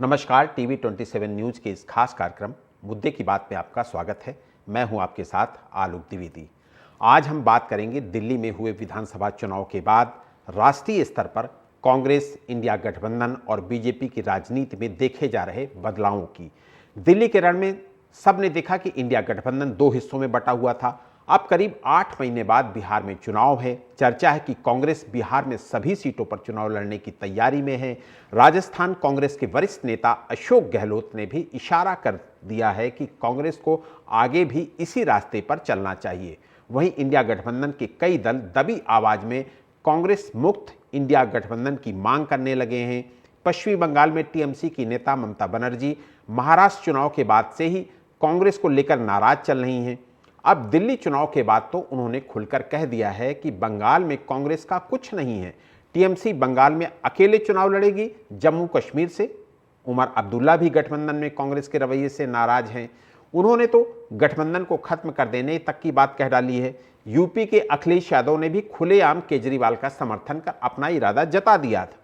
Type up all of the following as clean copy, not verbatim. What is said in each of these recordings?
नमस्कार, TV 27 news के इस खास कार्यक्रम मुद्दे की बात में आपका स्वागत है। मैं हूं आपके साथ आलोक द्विवेदी। आज हम बात करेंगे दिल्ली में हुए विधानसभा चुनाव के बाद राष्ट्रीय स्तर पर कांग्रेस, इंडिया गठबंधन और बीजेपी की राजनीति में देखे जा रहे बदलावों की। दिल्ली के रण में सबने देखा कि इंडिया गठबंधन दो हिस्सों में बटा हुआ था। अब करीब 8 महीने बाद बिहार में चुनाव है। चर्चा है कि कांग्रेस बिहार में सभी सीटों पर चुनाव लड़ने की तैयारी में है। राजस्थान कांग्रेस के वरिष्ठ नेता अशोक गहलोत ने भी इशारा कर दिया है कि कांग्रेस को आगे भी इसी रास्ते पर चलना चाहिए। वहीं इंडिया गठबंधन के कई दल दबी आवाज में कांग्रेस मुक्त इंडिया गठबंधन की मांग करने लगे हैं। पश्चिमी बंगाल में टीएमसी की नेता ममता बनर्जी महाराष्ट्र चुनाव के बाद से ही कांग्रेस को लेकर नाराज चल रही हैं। अब दिल्ली चुनाव के बाद तो उन्होंने खुलकर कह दिया है कि बंगाल में कांग्रेस का कुछ नहीं है। टीएमसी बंगाल में अकेले चुनाव लड़ेगी जम्मू कश्मीर से। उमर अब्दुल्ला भी गठबंधन में कांग्रेस के रवैये से नाराज हैं। उन्होंने तो गठबंधन को खत्म कर देने तक की बात कह डाली है। यूपी के अखिलेश यादव ने भी खुलेआम केजरीवाल का समर्थन कर अपना इरादा जता दिया था।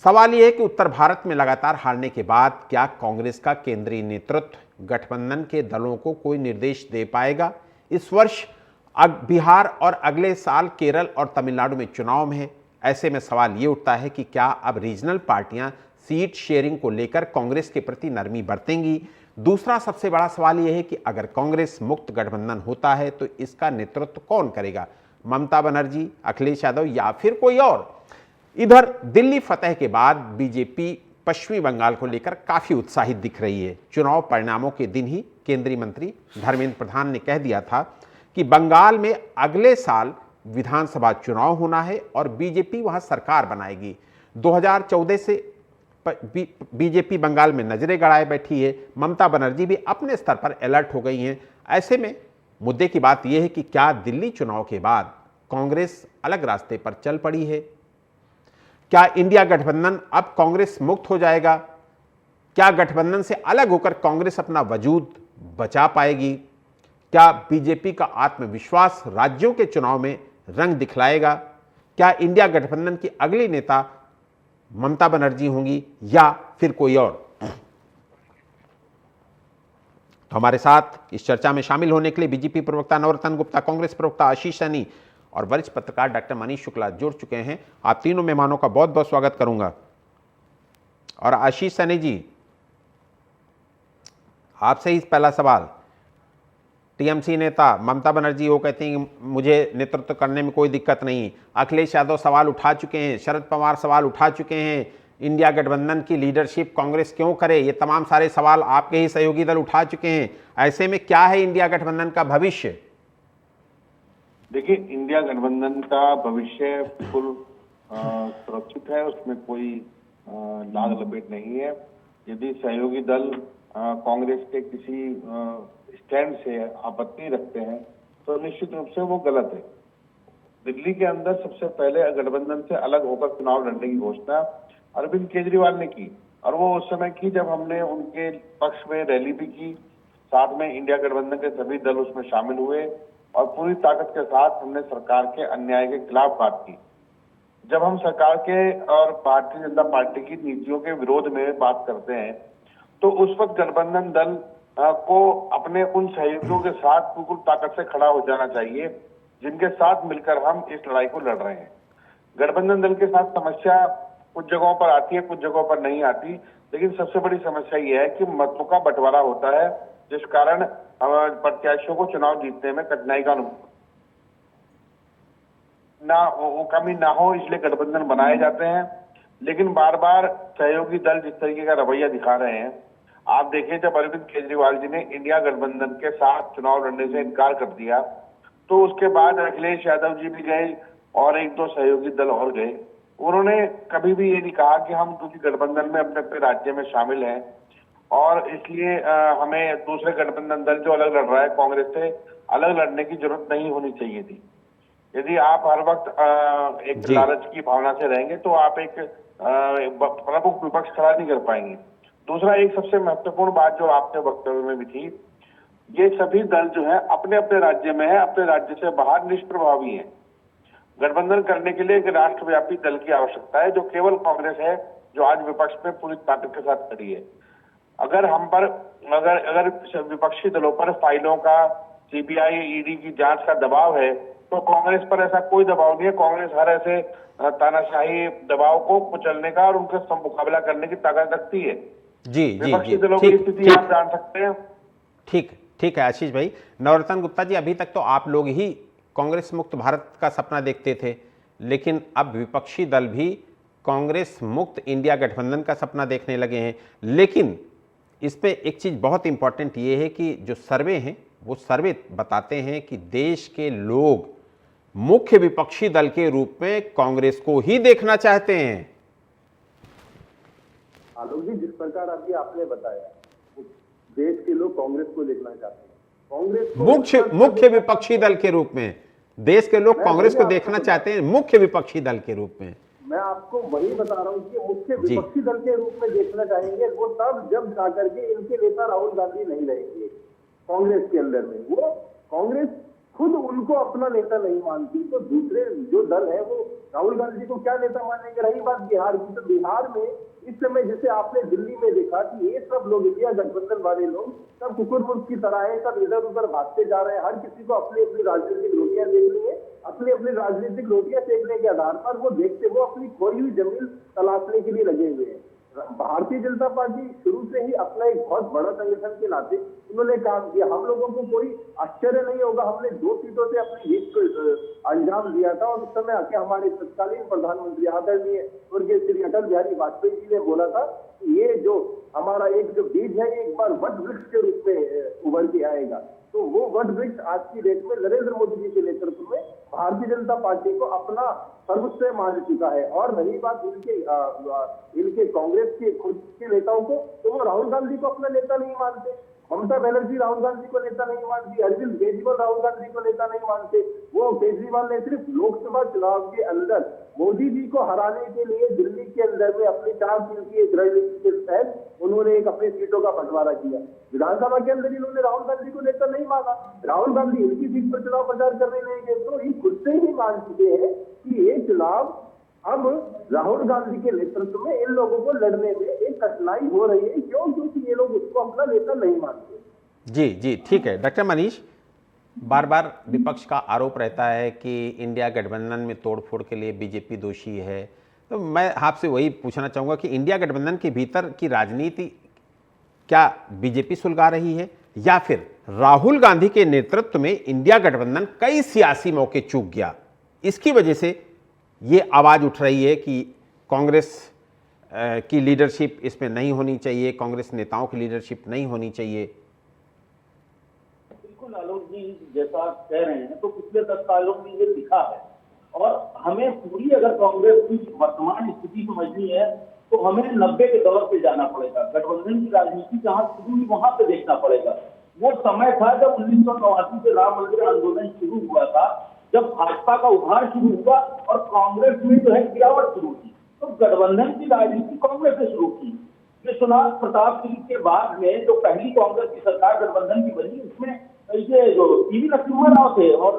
सवाल यह है कि उत्तर भारत में लगातार हारने के बाद क्या कांग्रेस का केंद्रीय नेतृत्व गठबंधन के दलों को कोई निर्देश दे पाएगा? इस वर्ष बिहार और अगले साल केरल और तमिलनाडु में चुनाव है। ऐसे में सवाल ये उठता है कि क्या अब रीजनल पार्टियां सीट शेयरिंग को लेकर कांग्रेस के प्रति नरमी बरतेंगी? दूसरा सबसे बड़ा सवाल यह है कि अगर कांग्रेस मुक्त गठबंधन होता है तो इसका नेतृत्व कौन करेगा? ममता बनर्जी, अखिलेश यादव या फिर कोई और? इधर दिल्ली फतह के बाद बीजेपी पश्चिमी बंगाल को लेकर काफी उत्साहित दिख रही है। चुनाव परिणामों के दिन ही केंद्रीय मंत्री धर्मेंद्र प्रधान ने कह दिया था कि बंगाल में अगले साल विधानसभा चुनाव होना है और बीजेपी वहां सरकार बनाएगी। 2014 से बीजेपी बंगाल में नजरें गड़ाए बैठी है। ममता बनर्जी भी अपने स्तर पर अलर्ट हो गई हैं। ऐसे में मुद्दे की बात यह है कि क्या दिल्ली चुनाव के बाद कांग्रेस अलग रास्ते पर चल पड़ी है? क्या इंडिया गठबंधन अब कांग्रेस मुक्त हो जाएगा? क्या गठबंधन से अलग होकर कांग्रेस अपना वजूद बचा पाएगी? क्या बीजेपी का आत्मविश्वास राज्यों के चुनाव में रंग दिखलाएगा? क्या इंडिया गठबंधन की अगली नेता ममता बनर्जी होंगी या फिर कोई और? तो हमारे साथ इस चर्चा में शामिल होने के लिए बीजेपी प्रवक्ता नवरत्न गुप्ता, कांग्रेस प्रवक्ता आशीष सैनी और वरिष्ठ पत्रकार डॉक्टर मनीष शुक्ला जुड़ चुके हैं। आप तीनों मेहमानों का बहुत बहुत स्वागत करूंगा। और आशीष सैनी जी, आपसे ही पहला सवाल। टीएमसी नेता ममता बनर्जी वो कहती हैं कि मुझे नेतृत्व करने में कोई दिक्कत नहीं। अखिलेश यादव सवाल उठा चुके हैं, शरद पवार सवाल उठा चुके हैं, इंडिया गठबंधन की लीडरशिप कांग्रेस क्यों करे? ये तमाम सारे सवाल आपके ही सहयोगी दल उठा चुके हैं। ऐसे में क्या है इंडिया गठबंधन का भविष्य? देखिए, इंडिया गठबंधन का भविष्य बिल्कुल सुरक्षित है, उसमें कोई लाग लपेट नहीं है। यदि सहयोगी दल कांग्रेस के किसी स्टैंड से आपत्ति रखते हैं तो निश्चित रूप से वो गलत है। दिल्ली के अंदर सबसे पहले गठबंधन से अलग होकर चुनाव लड़ने की घोषणा अरविंद केजरीवाल ने की, और वो उस समय की जब हमने उनके पक्ष में रैली भी की, साथ में इंडिया गठबंधन के सभी दल उसमें शामिल हुए और पूरी ताकत के साथ हमने सरकार के अन्याय के खिलाफ बात की। जब हम सरकार के और भारतीय जनता पार्टी की नीतियों के विरोध में बात करते हैं तो उस वक्त गठबंधन दल को अपने उन सहयोगियों के साथ बिल्कुल ताकत से खड़ा हो जाना चाहिए जिनके साथ मिलकर हम इस लड़ाई को लड़ रहे हैं। गठबंधन दल के साथ समस्या कुछ जगहों पर आती है, कुछ जगहों पर नहीं आती, लेकिन सबसे बड़ी समस्या ये है कि मतों का बंटवारा होता है, जिस कारण प्रत्याशियों को चुनाव जीतने में कठिनाई का कमी ना हो, इसलिए गठबंधन बनाए जाते हैं। लेकिन बार बार सहयोगी दल जिस तरीके का रवैया दिखा रहे हैं, आप देखिए, जब अरविंद केजरीवाल जी ने इंडिया गठबंधन के साथ चुनाव लड़ने से इनकार कर दिया तो उसके बाद अखिलेश यादव जी भी गए और एक दो सहयोगी दल और गए। उन्होंने कभी भी ये नहीं कहा कि हम दूसरी गठबंधन में अपने अपने राज्य में शामिल हैं और इसलिए हमें दूसरे गठबंधन दल जो अलग लड़ रहा है कांग्रेस से अलग लड़ने की जरूरत नहीं होनी चाहिए थी। यदि आप हर वक्त एक लालच की भावना से रहेंगे तो आप एक प्रमुख विपक्ष खड़ा नहीं कर पाएंगे। दूसरा, एक सबसे महत्वपूर्ण बात जो आपके वक्तव्य में भी थी, ये सभी दल जो है अपने अपने राज्य में है, अपने राज्य से बाहर निष्प्रभावी है। गठबंधन करने के लिए एक राष्ट्रव्यापी दल की आवश्यकता है, जो केवल कांग्रेस है जो आज विपक्ष में पूरी ताकत के साथ खड़ी है। अगर हम पर अगर विपक्षी दलों पर फाइलों का सीबीआई ईडी की जांच का दबाव है, तो कांग्रेस पर ऐसा कोई दबाव नहीं है। कांग्रेस हर ऐसे तानाशाही दबाव को कुचलने का और उनके मुकाबला करने की ताकत रखती है। जी जी विपक्षी जी, दलों की स्थिति आप जान सकते हैं। ठीक ठीक है आशीष भाई। नवरत्न गुप्ता जी, अभी तक तो आप लोग ही कांग्रेस मुक्त भारत का सपना देखते थे, लेकिन अब विपक्षी दल भी कांग्रेस मुक्त इंडिया गठबंधन का सपना देखने लगे हैं। लेकिन इस पे एक चीज़ बहुत इंपॉर्टेंट ये है कि जो सर्वे हैं वो सर्वे बताते हैं कि देश के लोग मुख्य विपक्षी दल के रूप में कांग्रेस को ही देखना चाहते हैं। आलोक जी, जिस प्रकार अभी आपने बताया, देश के लोग कांग्रेस को देखना चाहते हैं। कांग्रेस को मुख्य विपक्षी दल के रूप में देश के लोग कांग्रेस को देखना चाहते हैं, मुख्य विपक्षी दल के रूप में। मैं आपको वही बता रहा हूँ कि मुख्य विपक्षी दल के रूप में देखना चाहेंगे वो तब जब जाकर के इनके नेता राहुल गांधी नहीं रहेंगे कांग्रेस के अंदर में। वो कांग्रेस खुद उनको अपना नेता नहीं मानती, तो दूसरे जो दल है वो राहुल गांधी को क्या नेता मानेंगे। रही बात बिहार की, तो बिहार में इस समय जैसे आपने दिल्ली में देखा कि ये सब लोग, इंडिया गठबंधन वाले लोग सब कुकुरमुर्ग की तरह है, सब इधर उधर भागते जा रहे हैं। हर किसी को अपनी अपनी राजनीतिक रोटियां देखनी है, अपनी अपनी राजनीतिक रोटियां सेकने के आधार पर वो अपनी खोई हुई जमीन तलाशने के लिए लगे हुए हैं। भारतीय जनता पार्टी शुरू से ही अपना एक बहुत बड़ा संगठन के नाते उन्होंने काम किया। हम लोगों को कोई आश्चर्य नहीं होगा, हमने 2 सीटों से अपनी जीत को अंजाम दिया था और उस समय आके हमारे तत्कालीन प्रधानमंत्री आदरणीय स्वर्गीय श्री अटल बिहारी वाजपेयी जी ने बोला था कि ये जो हमारा एक जो बीज है, ये एक बार वट वृक्ष के रूप में उभर के आएगा। तो वो वट वृक्ष आज की डेट में नरेंद्र मोदी जी के नेतृत्व में भारतीय जनता पार्टी को अपना सर्वस्व मान चुका है। और रही बात इनके कांग्रेस के खुद के नेताओं को, तो वो राहुल गांधी को अपना नेता नहीं मानते। ममता बनर्जी राहुल गांधी को नेता नहीं मानती, अरविंद केजरीवाल राहुल गांधी को नेता नहीं मानते। वो केजरीवाल ने सिर्फ लोकसभा चुनाव के अंदर मोदी जी को हराने के लिए दिल्ली के अंदर में अपनी 4 दिन की एक रणनीति के तहत उन्होंने एक अपनी सीटों का बंटवारा किया। विधानसभा के अंदर इन्होंने राहुल गांधी को नेता नहीं माना, राहुल गांधी इनकी सीट पर चुनाव प्रचार करने नहीं गए। तो ये खुद से ही मान चुके हैं कि ये चुनाव अब राहुल गांधी के नेतृत्व में इन लोगों को लड़ने में एक कठिनाई हो रही है। क्यों? क्योंकि ये लोग उसको अपना नेता नहीं मानते। जी जी, ठीक है। डॉक्टर मनीष, बार बार विपक्ष का आरोप रहता है कि इंडिया गठबंधन में तोड़फोड़ के लिए बीजेपी दोषी है, तो मैं आपसे वही पूछना चाहूँगा कि इंडिया गठबंधन के भीतर की राजनीति क्या बीजेपी सुलगा रही है, या फिर राहुल गांधी के नेतृत्व में इंडिया गठबंधन कई सियासी मौके चूक गया, इसकी वजह से ये आवाज़ उठ रही है कि कांग्रेस की लीडरशिप इसमें नहीं होनी चाहिए, कांग्रेस नेताओं की लीडरशिप नहीं होनी चाहिए? बिल्कुल आलोक जी, जैसा आप कह रहे हैं, तो पिछले 10 सालों में ये दिखा है। और हमें पूरी अगर कांग्रेस की वर्तमान स्थिति समझनी है तो हमें 90 के दौर पे जाना पड़ेगा। गठबंधन की राजनीति जहां शुरू हुई वहां पे देखना पड़ेगा। वो समय था जब 1989 से राम मंदिर आंदोलन शुरू हुआ था, जब भाजपा का उभार शुरू हुआ और कांग्रेस में जो है गिरावट शुरू की। तो गठबंधन की राजनीति कांग्रेस ने शुरू की। विश्वनाथ प्रताप सिंह के बाद में जो पहली कांग्रेस की सरकार गठबंधन की बनी, उसमें ये जो पीवी नरसिम्हा राव थे और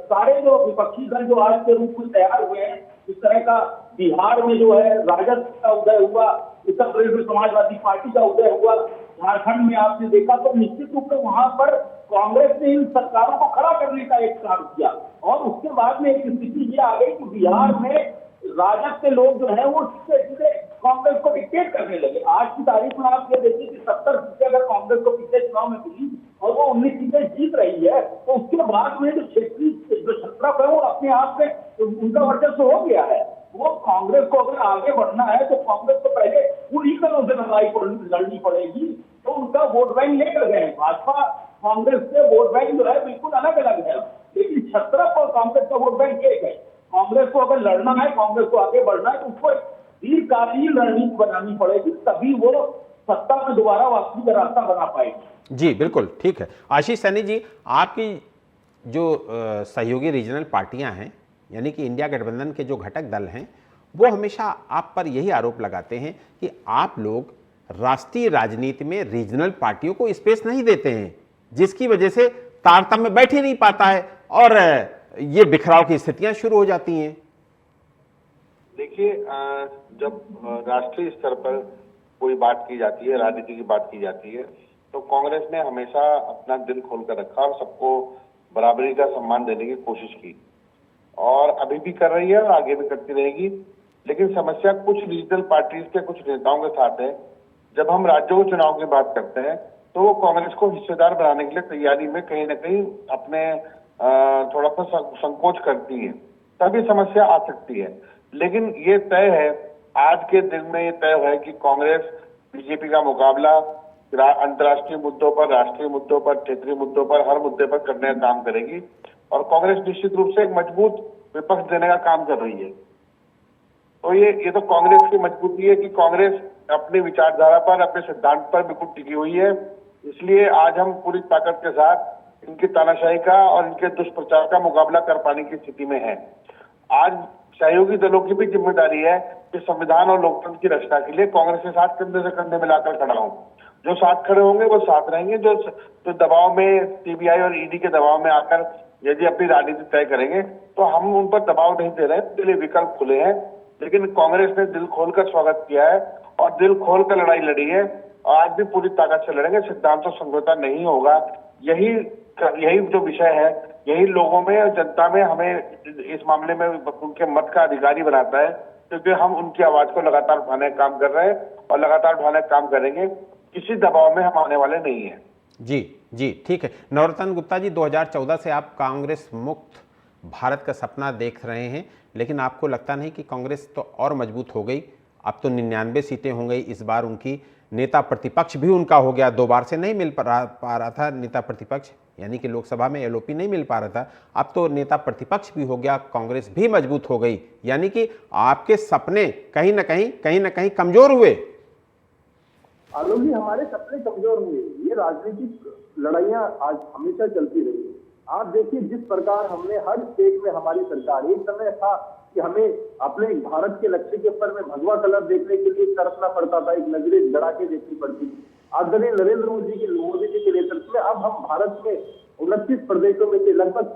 सारे जो विपक्षी दल जो आज के रूप में तैयार हुए हैं, इस तरह का बिहार में जो है राजद का उदय हुआ, उत्तर प्रदेश में समाजवादी पार्टी का उदय हुआ, झारखंड में आपने देखा, तो निश्चित रूप से वहां पर कांग्रेस ने इन सरकारों को खड़ा करने का एक काम किया। और उसके बाद में एक स्थिति ये आ गई कि बिहार में राजद के लोग जो है वो सीधे कांग्रेस को डिक्टेट करने लगे। आज की तारीख में आप ये देखिए कि 70 सीटें अगर कांग्रेस को पिछले चुनाव में मिली और वो 19 सीटें जीत रही है, तो उसके बाद में जो क्षेत्रीय जो छत्रप है वो अपने आप में उनका वर्चस्व हो गया है। वो कांग्रेस को अगर आगे बढ़ना है तो कांग्रेस को पहले पूरी तरह से लड़ाई लड़नी पड़ेगी। तो उनका वोट बैंक लेकर गए। भाजपा कांग्रेस से वोट बैंक जो है बिल्कुल अलग अलग है, लेकिन छत्रप और कांग्रेस का वोट बैंक एक है। कांग्रेस को अगर लड़ना है, कांग्रेस को आगे बढ़ना है, तो उसको दीर्घकालीन रणनीति बनानी पड़ेगी, तभी वो सत्ता में दोबारा वापसी का रास्ता बना पाएगी। जी बिल्कुल ठीक है। आशीष सैनी जी, आपकी जो सहयोगी रीजनल पार्टियां हैं, यानी कि इंडिया गठबंधन के जो घटक दल हैं, वो हमेशा आप पर यही आरोप लगाते हैं कि आप लोग राष्ट्रीय राजनीति में रीजनल पार्टियों को स्पेस नहीं देते हैं, जिसकी वजह से तारतम्य बैठ ही नहीं पाता है और ये बिखराव की स्थितियां शुरू हो जाती हैं। देखिए, जब राष्ट्रीय स्तर पर कोई बात की जाती है, राजनीति की बात की जाती है, तो कांग्रेस ने हमेशा अपना दिल खोलकर रखा और सबको बराबरी का सम्मान देने की कोशिश की, और अभी भी कर रही है और आगे भी करती रहेगी। लेकिन समस्या कुछ रीजनल पार्टीज के कुछ नेताओं के साथ है। जब हम राज्यों के चुनाव की बात करते हैं तो वो कांग्रेस को हिस्सेदार बनाने के लिए तैयारी में कहीं ना कहीं अपने थोड़ा सा संकोच करती है, तभी समस्या आ सकती है। लेकिन ये तय है, आज के दिन में ये तय है कि कांग्रेस बीजेपी का मुकाबला अंतर्राष्ट्रीय मुद्दों पर, राष्ट्रीय मुद्दों पर, क्षेत्रीय मुद्दों पर, हर मुद्दे पर करने का काम करेगी, और कांग्रेस निश्चित रूप से एक मजबूत विपक्ष देने का काम कर रही है। तो ये तो कांग्रेस की मजबूती है कि कांग्रेस अपनी विचारधारा पर, अपने सिद्धांत पर बिल्कुल टिकी हुई है। इसलिए आज हम पूरी ताकत के साथ इनकी तानाशाही का और इनके दुष्प्रचार का मुकाबला कर पाने की स्थिति में है। आज सहयोगी दलों की भी जिम्मेदारी है कि संविधान और लोकतंत्र की रक्षा के लिए कांग्रेस के साथ कंधे से कंधे मिलाकर खड़ा हो। जो साथ खड़े होंगे वो साथ रहेंगे, जो दबाव में, सीबीआई और ईडी के दबाव में आकर यदि अपनी राजनीति तय करेंगे तो हम उन पर दबाव नहीं दे रहे हैं, इसके लिए विकल्प खुले हैं। लेकिन कांग्रेस ने दिल खोलकर स्वागत किया है और दिल खोलकर लड़ाई लड़ी है, और आज भी पूरी ताकत से लड़ेंगे। सिद्धांतों समझौता नहीं होगा, यही जो विषय है, यही लोगों में और जनता में हमें इस मामले में उनके मत का अधिकारी बनाता है, क्योंकि हम उनकी आवाज को लगातार उठाने का काम कर रहे हैं और लगातार उठाने का काम करेंगे। किसी दबाव में हम आने वाले नहीं हैं। जी ठीक है। नवरत्न गुप्ता जी, 2014 से आप कांग्रेस मुक्त भारत का सपना देख रहे हैं, लेकिन आपको लगता नहीं कि कांग्रेस तो और मजबूत हो गई? अब तो 99 सीटें हो गई, इस बार उनकी नेता प्रतिपक्ष भी उनका हो गया। 2 बार से नहीं मिल पा रहा था नेता प्रतिपक्ष, यानी कि लोकसभा में एलओपी नहीं मिल पा रहा था, अब तो नेता प्रतिपक्ष भी हो गया, कांग्रेस भी मजबूत हो गई, यानी कि आपके सपने कहीं ना कहीं कमजोर हुए। आलोक जी, हमारे सपने कमजोर हुए। ये राजनीतिक लड़ाइयां आज हमेशा चलती रही। आप देखिए, जिस प्रकार हमने हर स्टेट में हमारी सरकार, एक समय था कि हमें अपने भारत के लक्ष्य के ऊपर में भगवा कलर देखने के लिए तरसना पड़ता था, एक नजरें गड़ा के देखनी पड़ती थी। आदरणीय नरेंद्र मोदी जी के नेतृत्व में अब हम भारत में 29 प्रदेशों में से लगभग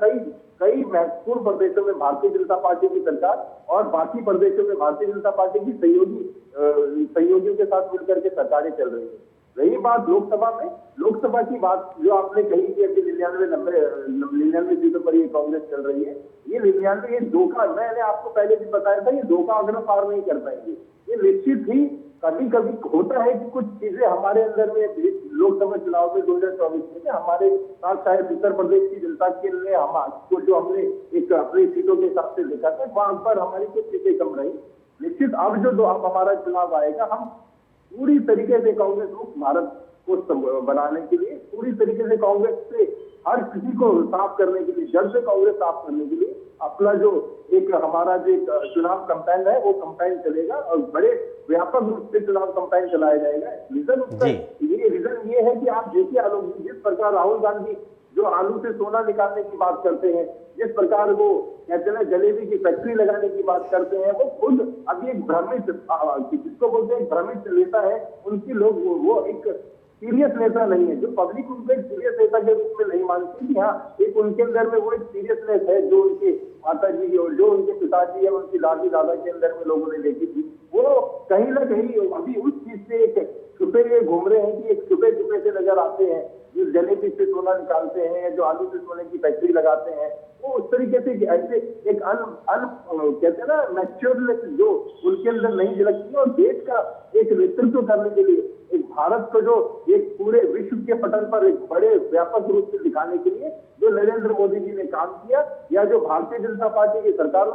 कई महत्वपूर्ण प्रदेशों में भारतीय जनता पार्टी की सरकार और बाकी प्रदेशों में भारतीय जनता पार्टी की सहयोगियों के साथ मिलकर के सरकारें चल रही है। रही बात लोकसभा की बात जो आपने कही कि अभी 99 सीटों पर ये कांग्रेस चल रही है, ये 99 ये धोखा, मैंने आपको पहले भी बताया था, ये धोखा अगर पार नहीं कर पाएंगे। ये निश्चित ही कभी कभी होता है कि कुछ चीजें हमारे अंदर में लोकसभा चुनाव में 2024 में हमारे साथ शायद उत्तर प्रदेश की जनता के लिए हमको जो हमने एक अपनी सीटों के हिसाब से देखा था, वहां पर हमारी कुछ सीटें कम रही। निश्चित अब हमारा चुनाव आएगा, हम पूरी तरीके से कांग्रेस मुक्त भारत को बनाने के लिए, पूरी तरीके से कांग्रेस से हर किसी को साफ करने के लिए, जड़ से कांग्रेस साफ करने के लिए अपना जो एक हमारा जो चुनाव कैंपेन है वो कैंपेन चलेगा और बड़े व्यापक रूप से चुनाव कैंपेन चलाया जाएगा। रीजन ये है कि आप देखिए आलोक जी, जिस प्रकार राहुल गांधी जो आलू से सोना निकालने की बात करते हैं, जिस प्रकार वो कहते हैं जलेबी की फैक्ट्री लगाने की बात करते हैं, वो खुद अभी एक भ्रमित, जिसको बोलते हैं भ्रमित नेता है, उनकी लोग वो एक सीरियस नेता नहीं है, जो पब्लिक उनको एक सीरियस नेता के रूप में नहीं मानती कि हाँ एक उनके अंदर में वो एक सीरियसनेस है जो उनके माता जी और जो उनके पिताजी है, उनकी दादी दादा के अंदर में लोगों ने देखी थी। वो कहीं ना कहीं अभी उस चीज से एक छुपे हुए घूम रहे हैं कि एक छुपे से नजर आते हैं, जो जलेबी से सोना निकालते हैं, जो आलू से सोने की फैक्ट्री लगाते हैं, वो उस तरीके से ऐसे एक कहते हैं ना मैच्योरनेस जो उनके अंदर नहीं झलकती है। और देश का एक नेतृत्व करने के लिए, एक भारत को जो एक पूरे विश्व के पटल पर एक बड़े व्यापक रूप से दिखाने के लिए जो नरेंद्र मोदी जी ने काम किया या जो भारतीय जनता पार्टी की सरकार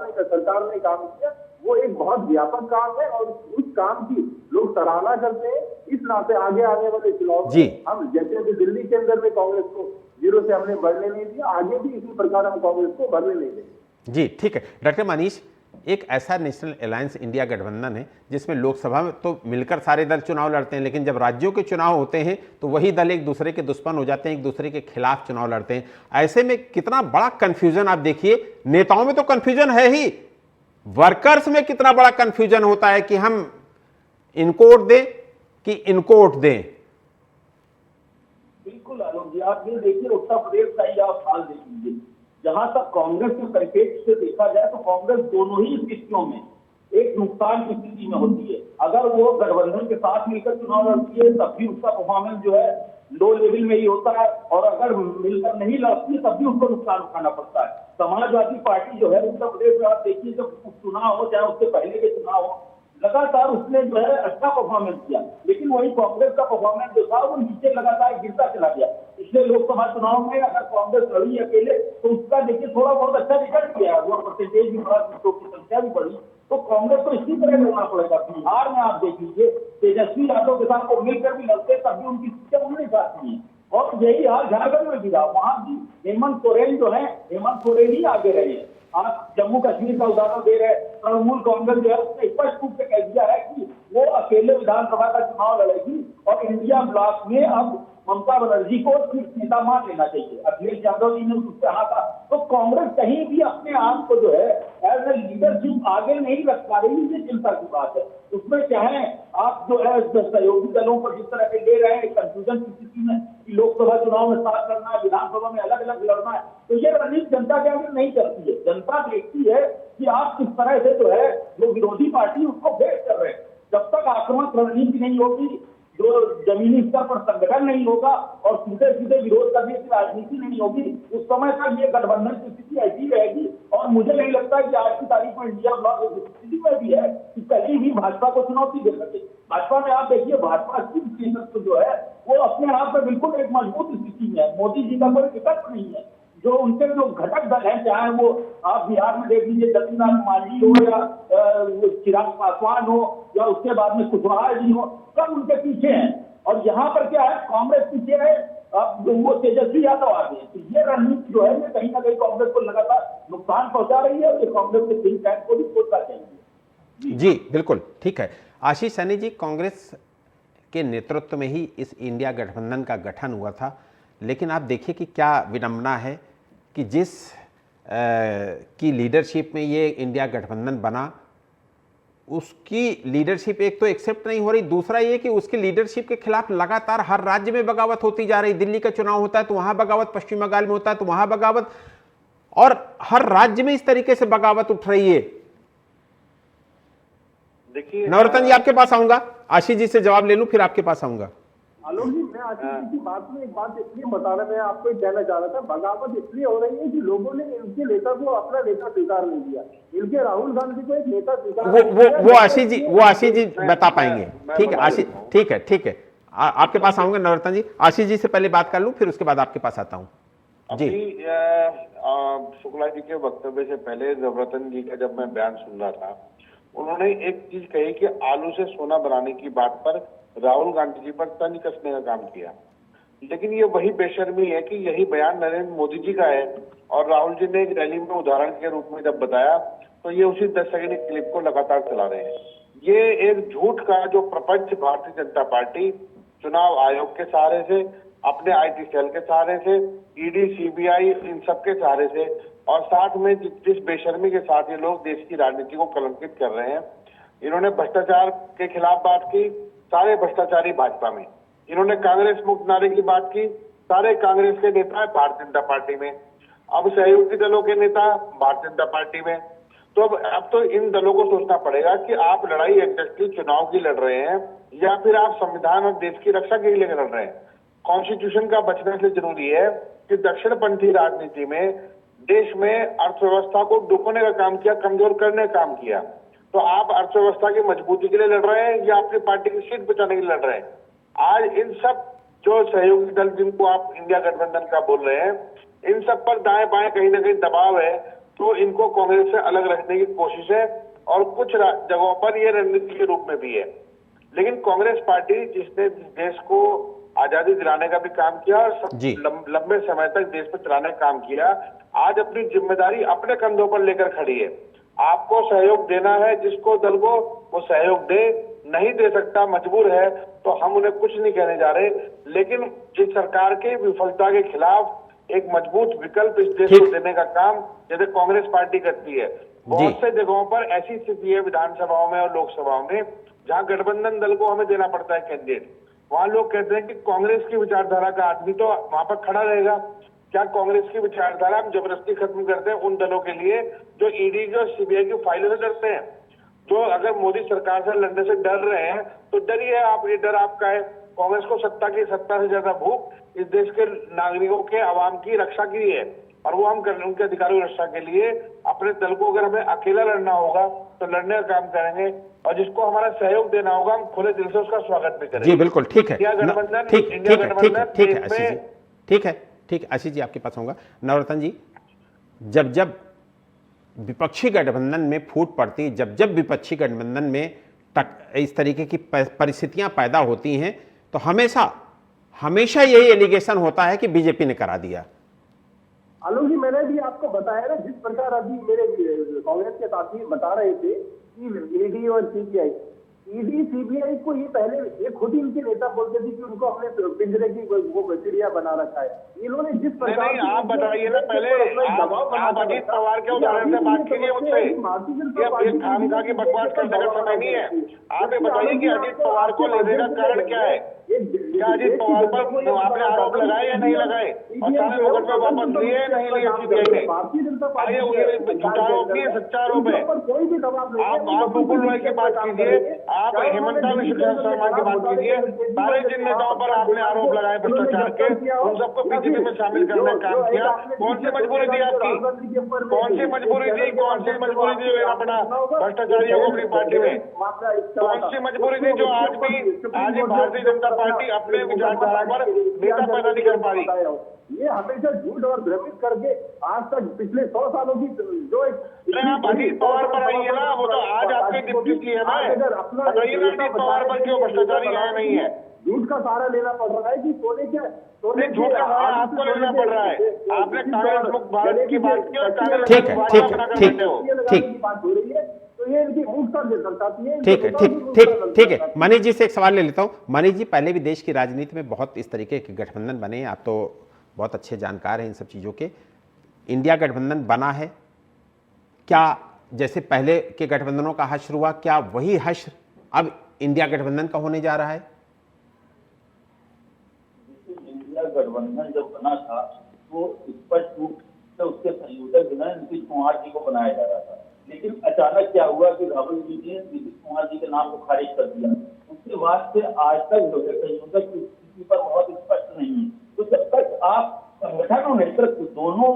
ने काम किया, वो एक बहुत व्यापक काम है और उस काम की लोग सराहना करते हैं। इस नाते आगे आने वाले चुनाव में हम जैसे अभी दिल्ली के अंदर में कांग्रेस को 0 से हमने बढ़ने नहीं दिया, आगे भी इसी प्रकार हम कांग्रेस को बढ़ने नहीं देंगे। जी ठीक है। डॉक्टर मनीष, एक ऐसा नेशनल अलायंस इंडिया गठबंधन है जिसमें लोकसभा में तो मिलकर सारे दल चुनाव लड़ते हैं, लेकिन जब राज्यों के चुनाव होते हैं तो वही दल एक दूसरे के दुश्मन हो जाते हैं, एक दूसरे के खिलाफ चुनाव लड़ते हैं। ऐसे में कितना बड़ा कंफ्यूजन, आप देखिए नेताओं में तो कंफ्यूजन है ही, वर्कर्स में कितना बड़ा कंफ्यूजन होता है कि हम इनको वोट दें कि इनको वोट दें। बिल्कुल आलोक जी, आप ये देखिए उत्तर प्रदेश का ही आप हाल देखिए, जहां तक कांग्रेस के परिपेक्ष से देखा जाए तो कांग्रेस दोनों ही स्थितियों में एक नुकसान की स्थिति में होती है। अगर वो गठबंधन के साथ मिलकर चुनाव लड़ती है तब भी उसका परफॉर्मेंस जो है लो लेवल में ही होता है, और अगर मिलकर नहीं लड़ती है तब भी उसको नुकसान उठाना पड़ता है। समाजवादी पार्टी जो है उत्तर प्रदेश में आप देखिए, जब चुनाव हो चाहे उससे पहले के चुनाव हो, लगातार उसने जो है अच्छा परफॉर्मेंस किया, लेकिन वही कांग्रेस का परफॉर्मेंस जो था वो नीचे लगातार गिरता चला गया। पिछले लोकसभा चुनाव में अगर कांग्रेस लड़ी अकेले तो उसका देखिए थोड़ा बहुत अच्छा रिजल्ट किया, वो परसेंटेज भी बढ़ा, सीटों की संख्या भी बढ़ी। तो कांग्रेस को इसी तरह लड़ना पड़ेगा। बिहार में आप देख लीजिए, तेजस्वी यादव के साथ वो मिलकर भी लड़ते तब भी उनकी सीटें उन्होंने चाहती हैं, और यही हाल झारखंड में भी रहा। वहां भी हेमंत सोरेन जो है, हेमंत सोरेन ही आगे रहे हैं। आप जम्मू कश्मीर का उदाहरण दे रहे हैं, तृणमूल कांग्रेस जो है उसने स्पष्ट रूप से कह दिया है कि वो अकेले विधानसभा का चुनाव लड़ेगी, और इंडिया ब्लॉक में अब ममता बनर्जी को शीर्ष नेता मान लेना चाहिए। अखिलेश यादव जी ने उससे कहा था। तो कांग्रेस कहीं भी अपने आप को जो है एज ए लीडरशिप आगे नहीं रख पा रही, ये चिंता की बात है। उसमें चाहे आप जो है सहयोगी दलों को जिस तरह के ले रहे हैं कंफ्यूजन की स्थिति में कि लोकसभा चुनाव में साथ करना है, विधानसभा में अलग अलग लड़ना है, तो ये रणनीति जनता के आगे नहीं करती है। जनता देखती है कि आप किस तरह से जो है जो विरोधी पार्टी उसको फेस कर रहे हैं। जब तक आक्रामक रणनीति नहीं होगी, जो जमीनी स्तर पर संगठन नहीं होगा और सीधे सीधे विरोध करने की राजनीति नहीं होगी, उस समय तक ये गठबंधन की स्थिति ऐसी रहेगी। और मुझे नहीं लगता कि आज की तारीख में इंडिया ब्लॉक इस स्थिति में भी है कि कहीं भी भाजपा को चुनौती दे सके। भाजपा में आप देखिए, भाजपा 80% जो है वो अपने आप में बिल्कुल एक मजबूत स्थिति में है। मोदी जी का कोई विकल्प नहीं है। जो उनके जो घटक दल हैं, चाहे वो आप बिहार में देख लीजिए जगन्नाथ मांझी हो या चिराग पासवान हो या उसके बाद में कुशवाहा जी हो, सब उनके पीछे हैं। और यहाँ पर क्या है, कांग्रेस पीछे है, अब वो तेजस्वी यादव आ गए। तो ये रणनीति जो है ये कहीं ना कहीं कांग्रेस को लगातार नुकसान पहुंचा रही है, और ये कांग्रेस के थिंक टैंक को भी सोचना चाहिए। जी बिल्कुल ठीक है। आशीष सैनी जी, कांग्रेस के नेतृत्व में ही इस इंडिया गठबंधन का गठन हुआ था, लेकिन आप देखिए कि क्या विडंबना है कि जिस की लीडरशिप में ये इंडिया गठबंधन बना, उसकी लीडरशिप एक तो एक्सेप्ट नहीं हो रही, दूसरा ये कि उसकी लीडरशिप के खिलाफ लगातार हर राज्य में बगावत होती जा रही। दिल्ली का चुनाव होता है तो वहां बगावत, पश्चिम बंगाल में होता है तो वहां बगावत, और हर राज्य में इस तरीके से बगावत उठ रही है। देखिए नवरत्न जी, आपके पास आऊंगा, आशीष जी से जवाब ले लूं फिर आपके पास आऊंगा। आलोक जी, मैं आशीष जी की बात में एक बात इसलिए बता रहा, मैं आपको कहना चाह रहा था, बगावत इसलिए हो रही है कि लोगों ने इनके नेता को अपना नेता स्वीकार नहीं किया। इनके राहुल गांधी को एक नेता स्वीकार वो आशीष जी बता पाएंगे। ठीक है आशीष, ठीक है आपके पास आऊंगा नवरत्न जी। आशीष जी से पहले बात कर लूं फिर उसके बाद आपके पास आता हूँ जी। शुक्ला जी के वक्तव्य से पहले नवरत्न जी का जब मैं बयान सुन रहा था, उन्होंने एक चीज कही कि आलू से सोना बनाने की बात पर राहुल गांधी जी पर तंज कसने का काम किया। लेकिन ये वही बेशर्मी है कि यही बयान नरेंद्र मोदी जी का है, और राहुल जी ने एक रैली में उदाहरण के रूप में जब बताया तो ये उसी 10 सेकंड की क्लिप को लगातार चला रहे हैं। ये एक झूठ का जो प्रपंच भारतीय जनता पार्टी चुनाव आयोग के सहारे से, अपने IT सेल के सहारे से, ED CBI इन सब के सहारे से, और साथ में जिस बेशर्मी के साथ ये लोग देश की राजनीति को कलंकित कर रहे हैं। इन्होंने भ्रष्टाचार के खिलाफ बात की, सारे भ्रष्टाचारी भाजपा में। इन्होंने कांग्रेस मुक्त नारे की बात की, सारे कांग्रेस के नेता भारतीय जनता पार्टी में। अब सहयोगी दलों के नेता भारतीय जनता पार्टी में। तो अब तो इन दलों को सोचना पड़ेगा कि आप लड़ाई एग्जैक्टली चुनाव की लड़ रहे हैं या फिर आप संविधान और देश की रक्षा के लिए लड़ रहे हैं। कॉन्स्टिट्यूशन का बचने से जरूरी है कि दक्षिणपंथी राजनीति में देश में अर्थव्यवस्था को डुबोने का काम किया, कमजोर करने का काम किया। तो आप अर्थव्यवस्था की मजबूती के लिए लड़ रहे हैं या अपनी पार्टी की सीट बचाने के लिए लड़ रहे हैं? आज इन सब जो सहयोगी दल जिनको आप इंडिया गठबंधन का बोल रहे हैं, इन सब पर दाएं बाएं कहीं ना कहीं दबाव है, तो इनको कांग्रेस से अलग रखने की कोशिश है, और कुछ जगहों पर यह रणनीति के रूप में भी है। लेकिन कांग्रेस पार्टी जिसने देश को आजादी दिलाने का भी काम किया और लंबे समय तक देश पर चलाने का काम किया, आज अपनी जिम्मेदारी अपने कंधों पर लेकर खड़ी है। आपको सहयोग देना है, जिसको दल को वो सहयोग दे, नहीं दे सकता मजबूर है तो हम उन्हें कुछ नहीं कहने जा रहे। लेकिन जिस सरकार के विफलता के खिलाफ एक मजबूत विकल्प इस देश को देने का काम जैसे कांग्रेस पार्टी करती है। बहुत से जगहों पर ऐसी स्थिति है विधानसभाओं में और लोकसभाओं में जहां गठबंधन दल को हमें देना पड़ता है कैंडिडेट। वहां लोग कहते हैं कि कांग्रेस की विचारधारा का आदमी तो वहां पर खड़ा रहेगा। क्या कांग्रेस की विचारधारा हम जबरदस्ती खत्म करते हैं उन दलों के लिए जो ईडी और सीबीआई की फाइलों से डरते हैं? जो अगर मोदी सरकार से लड़ने से डर रहे हैं तो डरिए आप, ये डर आपका है। कांग्रेस को सत्ता से ज्यादा भूख इस देश के नागरिकों के आवाम की रक्षा की है, और वो हम उनके अधिकारों की रक्षा के लिए अपने दल को अगर हमें अकेला लड़ना होगा तो लड़ने का काम करेंगे, और जिसको हमारा सहयोग देना होगा हम खुले दिल से उसका स्वागत भी करेंगे। जी बिल्कुल, ठीक है, इंडिया गठबंधन, ठीक इंडिया ठीक है, गठबंधन ठीक है देश आशीष जी, में ठीक है, ठीक है आशीष जी, आपके पास होगा। नवरत्न जी, जब जब विपक्षी गठबंधन में फूट पड़ती, जब जब विपक्षी गठबंधन में इस तरीके की परिस्थितियां पैदा होती हैं तो हमेशा यही एलिगेशन होता है कि बीजेपी ने करा दिया। आलोक जी, मैंने भी आपको बताया ना, जिस प्रकार अभी मेरे कांग्रेस के साथी बता रहे थे कि ईडी और सीबीआई, ईडी सीबीआई को ये पहले ये खुद ही इनके नेता बोलते थे कि उनको अपने पिंजरे की वो चिड़िया बना रखा है। इन्होंने जिस प्रकार नहीं, आप बताइए ना पहले, आप अजीत पवार के उदाहरण से बात कीजिए मुझसे। ये खामखा की बकवास करने का समय नहीं है। आप ये बताइए कि अजीत पवार को लेने का कारण क्या है? क्या अजीत पवार पर आपने आरोप लगाए या नहीं लगाए, और सारे मुकदमे वापस लिए या नहीं लिए सीबीआई ने? ये झूठा आरोप नहीं है, सच्चा आरोप है। आप मुकुल रॉय की बात कीजिए, आप हेमंता विश्व शर्मा की बात कीजिए, सारे जिन नेताओं पर आपने आरोप लगाए भ्रष्टाचार के, उन सबको बीजेपी में शामिल करने का काम किया। कौन सी मजबूरी थी आपकी? कौन सी मजबूरी थी लेना पड़ा भ्रष्टाचारियों को अपनी पार्टी में? कौन सी मजबूरी थी जो आज भी भारतीय जनता पार्टी अपने विचारधारा पर नेता पैदा नहीं कर पा रही? ये हमेशा झूठ और भ्रमित करके आज तक पिछले 100 सालों की जो आप अजीत पवार पर आइए ना, वो तो आज आपकी डिप्टी की है ना, बताइए ना अजीत पवार पर क्यों भ्रष्टाचारी आया नहीं है? झूठ का सहारा लेना पड़ रहा है कि सोने झूठ का सहारा आपको लेना पड़ रहा है। आपने कांग्रेस मुक्त भारत की बात की और कांग्रेस ठीक है, ठीक है, ठीक बात हो रही है, तो ये इनकी मूर्खता दर्शाती है। ठीक है, ठीक है, मनीष जी से एक सवाल ले लेता हूं। मनीष जी, पहले भी देश की राजनीति में बहुत इस तरीके के गठबंधन बने, आप तो बहुत अच्छे जानकार हैं इन सब चीज़ों के। इंडिया गठबंधन बना है क्या? जैसे पहले के गठबंधनों का हश्र हुआ, क्या वही हश्र अब इंडिया गठबंधन का होने जा रहा है? इंडिया गठबंधन जब बना था तो स्पष्ट रूप से उसके संयोजक जो है नीतीश कुमार जी को बनाया जा रहा था, लेकिन अचानक क्या हुआ कि राहुल जी ने नीतीश कुमार जी के नाम को खारिज कर दिया। उसके बाद से आज तक जो है संयोजक की स्थिति पर बहुत स्पष्ट नहीं है। तो जब तक आप संगठन और नेतृत्व दोनों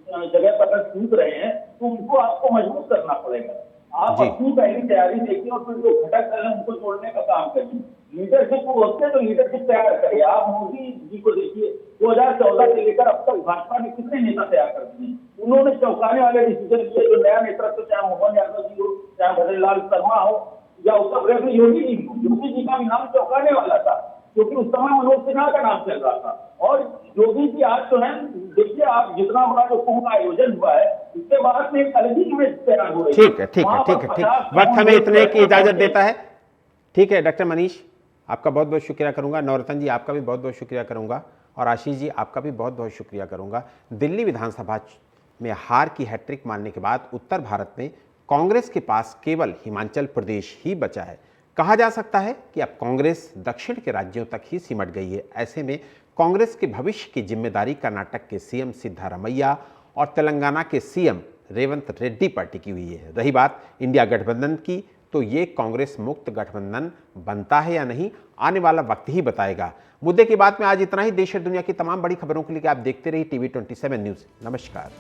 जगह पर अगर टूट रहे हैं तो उनको आपको मजबूत करना पड़ेगा। आप अपनी पहली तैयारी देखिए और फिर जो घटक है उनको छोड़ने का काम करिए। लीडरशिप को होते हैं तो लीडरशिप तैयार करिए। आप मोदी जी को देखिए, 2014 से लेकर अब तक भाजपा ने कितने नेता तैयार कर दिए। उन्होंने चौंकाने वाले डिसीजन लिए। जो नया नेतृत्व, चाहे मोहन यादव जी हो, चाहे भजनलाल शर्मा हो या उत्तर प्रदेश योगी जी हो, योगी जी का भी नाम चौंकाने वाला था क्योंकि उस समय मनोज सिन्हा का नाम चल रहा था। और योगी जी आज तो है, देखिए आप जितना बड़ा जो कुंभ का आयोजन हुआ है उसके बाद में एक अलग ही इमेज तैयार हो रही है। ठीक है, ठीक है, ठीक है, ठीक। वक्त हमें इतने की इजाजत देता है। ठीक है डॉक्टर मनीष, आपका बहुत बहुत शुक्रिया करूंगा। नवरत्न जी, आपका भी बहुत बहुत शुक्रिया करूंगा। और आशीष जी, आपका भी बहुत बहुत शुक्रिया करूंगा। दिल्ली विधानसभा में हार की हैट्रिक मारने के बाद उत्तर भारत में कांग्रेस के पास केवल हिमाचल प्रदेश ही बचा है। कहा जा सकता है कि अब कांग्रेस दक्षिण के राज्यों तक ही सिमट गई है। ऐसे में कांग्रेस के भविष्य की जिम्मेदारी कर्नाटक के सीएम सिद्धारमैया और तेलंगाना के सीएम रेवंत रेड्डी पर टिकी हुई है। रही बात इंडिया गठबंधन की, तो ये कांग्रेस मुक्त गठबंधन बनता है या नहीं, आने वाला वक्त ही बताएगा। मुद्दे की बात में आज इतना ही। देश और दुनिया की तमाम बड़ी खबरों के लिए आप देखते रहिए TV 27 न्यूज़। नमस्कार।